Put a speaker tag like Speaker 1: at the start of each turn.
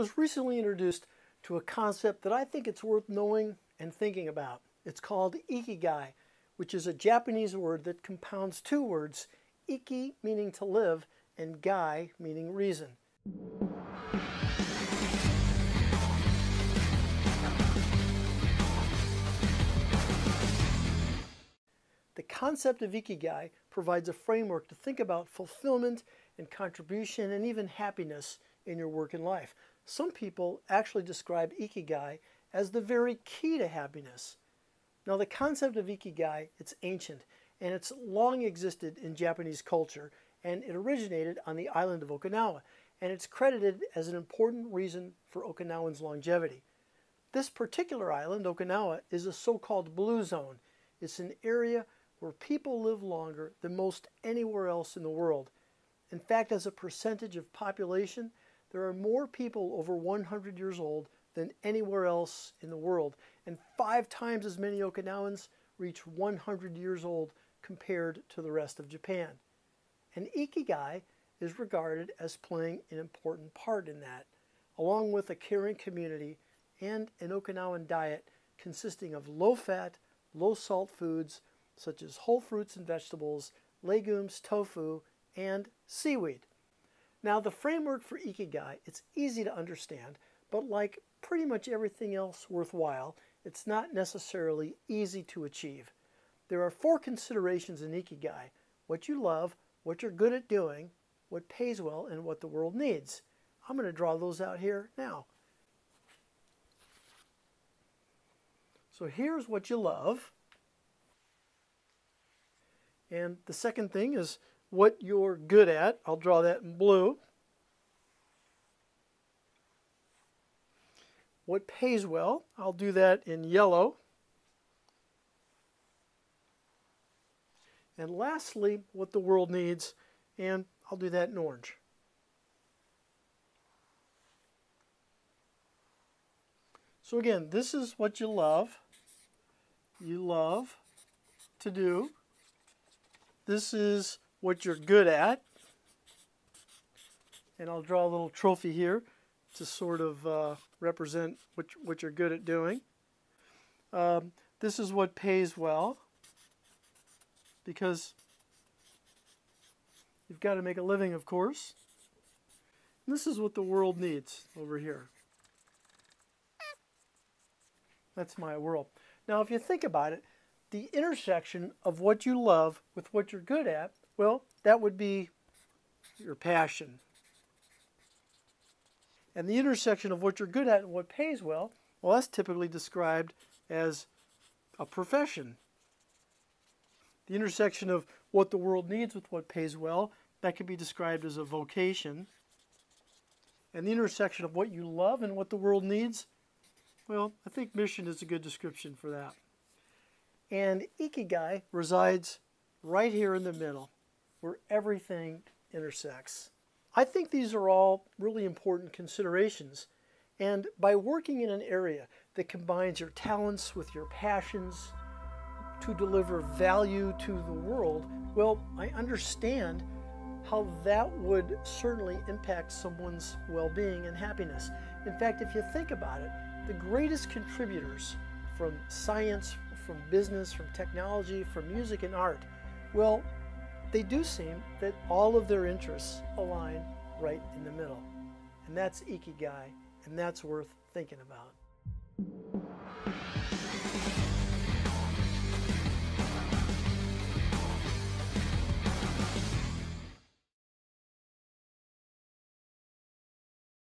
Speaker 1: was recently introduced to a concept that I think it's worth knowing and thinking about. It's called Ikigai, which is a Japanese word that compounds two words, iki meaning to live and gai meaning reason. The concept of Ikigai provides a framework to think about fulfillment and contribution and even happiness in your work and life. Some people actually describe Ikigai as the very key to happiness. Now, the concept of Ikigai, it's ancient, and it's long existed in Japanese culture, and it originated on the island of Okinawa, and it's credited as an important reason for Okinawans' longevity. This particular island, Okinawa, is a so-called blue zone. It's an area where people live longer than most anywhere else in the world. In fact, as a percentage of population, there are more people over 100 years old than anywhere else in the world, and 5 times as many Okinawans reach 100 years old compared to the rest of Japan. And Ikigai is regarded as playing an important part in that, along with a caring community and an Okinawan diet consisting of low-fat, low-salt foods such as whole fruits and vegetables, legumes, tofu, and seaweed. Now, the framework for Ikigai, it's easy to understand, but like pretty much everything else worthwhile, it's not necessarily easy to achieve. There are 4 considerations in Ikigai: what you love, what you're good at doing, what pays well, and what the world needs. I'm going to draw those out here now. So here's what you love. And the second thing is what you're good at. I'll draw that in blue. What pays well, I'll do that in yellow. And lastly, what the world needs, and I'll do that in orange. So again, this is what you love. You love to do. This is what you're good at. And I'll draw a little trophy here to sort of represent what you're good at doing. This is what pays well, because you've got to make a living, of course. And this is what the world needs over here. That's my world. Now, if you think about it, the intersection of what you love with what you're good at, well, that would be your passion. And the intersection of what you're good at and what pays well, well, that's typically described as a profession. The intersection of what the world needs with what pays well, that could be described as a vocation. And the intersection of what you love and what the world needs, well, I think mission is a good description for that. And Ikigai resides right here in the middle, where everything intersects. I think these are all really important considerations. And by working in an area that combines your talents with your passions to deliver value to the world, well, I understand how that would certainly impact someone's well-being and happiness. In fact, if you think about it, the greatest contributors from science, from business, from technology, from music and art, well, they do seem that all of their interests align right in the middle. And that's Ikigai, and that's worth thinking about.